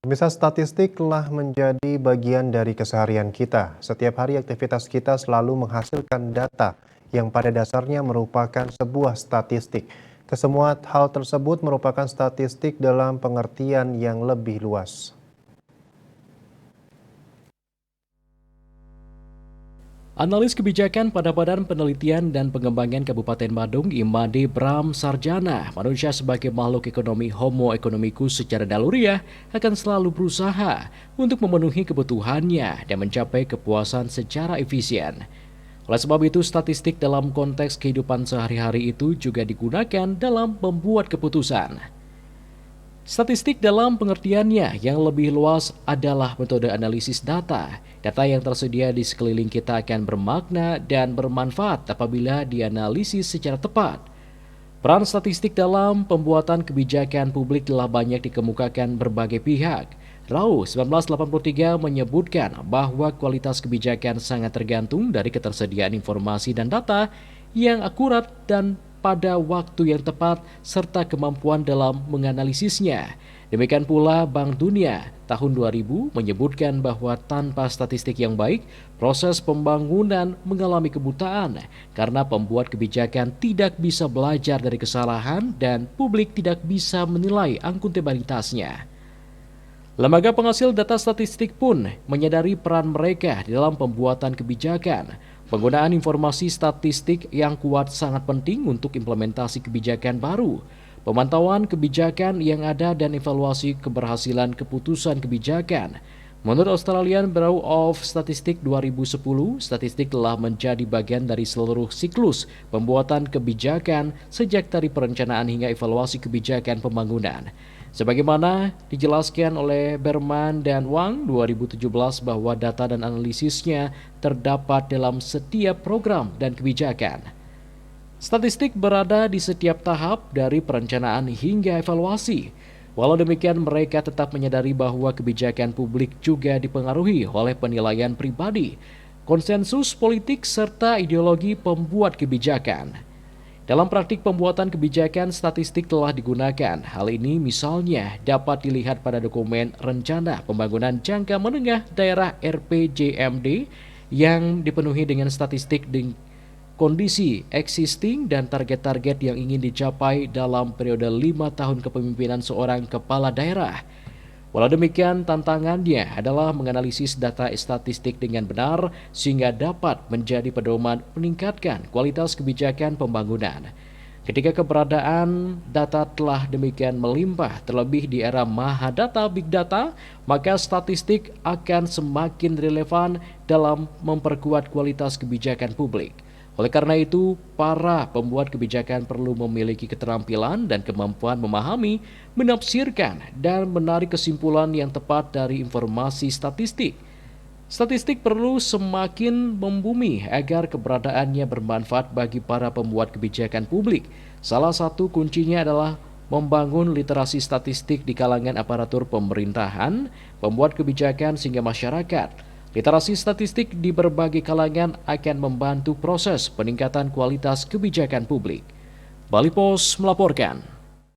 Pemirsa, statistik telah menjadi bagian dari keseharian kita. Setiap hari aktivitas kita selalu menghasilkan data yang pada dasarnya merupakan sebuah statistik. Kesemua hal tersebut merupakan statistik dalam pengertian yang lebih luas. Analis kebijakan pada Badan Penelitian dan Pengembangan Kabupaten Badung, Imade Bram Sarjana, manusia sebagai makhluk ekonomi Homo economicus secara naluriah akan selalu berusaha untuk memenuhi kebutuhannya dan mencapai kepuasan secara efisien. Oleh sebab itu, statistik dalam konteks kehidupan sehari-hari itu juga digunakan dalam membuat keputusan. Statistik dalam pengertiannya yang lebih luas adalah metode analisis data. Data yang tersedia di sekeliling kita akan bermakna dan bermanfaat apabila dianalisis secara tepat. Peran statistik dalam pembuatan kebijakan publik telah banyak dikemukakan berbagai pihak. Rau 1983 menyebutkan bahwa kualitas kebijakan sangat tergantung dari ketersediaan informasi dan data yang akurat dan pada waktu yang tepat serta kemampuan dalam menganalisisnya. Demikian pula Bank Dunia tahun 2000 menyebutkan bahwa tanpa statistik yang baik, proses pembangunan mengalami kebutaan karena pembuat kebijakan tidak bisa belajar dari kesalahan dan publik tidak bisa menilai akuntabilitasnya. Lembaga penghasil data statistik pun menyadari peran mereka dalam pembuatan kebijakan. Penggunaan informasi statistik yang kuat sangat penting untuk implementasi kebijakan baru, pemantauan kebijakan yang ada dan evaluasi keberhasilan keputusan kebijakan. Menurut Australian Bureau of Statistics 2010, statistik telah menjadi bagian dari seluruh siklus pembuatan kebijakan sejak dari perencanaan hingga evaluasi kebijakan pembangunan. Sebagaimana dijelaskan oleh Berman dan Wang 2017 bahwa data dan analisisnya terdapat dalam setiap program dan kebijakan. Statistik berada di setiap tahap dari perencanaan hingga evaluasi. Walau demikian, mereka tetap menyadari bahwa kebijakan publik juga dipengaruhi oleh penilaian pribadi, konsensus politik, serta ideologi pembuat kebijakan. Dalam praktik pembuatan kebijakan, statistik telah digunakan. Hal ini misalnya dapat dilihat pada dokumen Rencana Pembangunan Jangka Menengah Daerah RPJMD yang dipenuhi dengan statistik kondisi existing dan target-target yang ingin dicapai dalam periode 5 tahun kepemimpinan seorang kepala daerah. Walau demikian, tantangannya adalah menganalisis data statistik dengan benar sehingga dapat menjadi pedoman meningkatkan kualitas kebijakan pembangunan. Ketika keberadaan data telah demikian melimpah, terlebih di era mahadata big data, maka statistik akan semakin relevan dalam memperkuat kualitas kebijakan publik. Oleh karena itu, para pembuat kebijakan perlu memiliki keterampilan dan kemampuan memahami, menafsirkan, dan menarik kesimpulan yang tepat dari informasi statistik. Statistik perlu semakin membumi agar keberadaannya bermanfaat bagi para pembuat kebijakan publik. Salah satu kuncinya adalah membangun literasi statistik di kalangan aparatur pemerintahan, pembuat kebijakan sehingga masyarakat. Literasi statistik di berbagai kalangan akan membantu proses peningkatan kualitas kebijakan publik. Bali Pos melaporkan.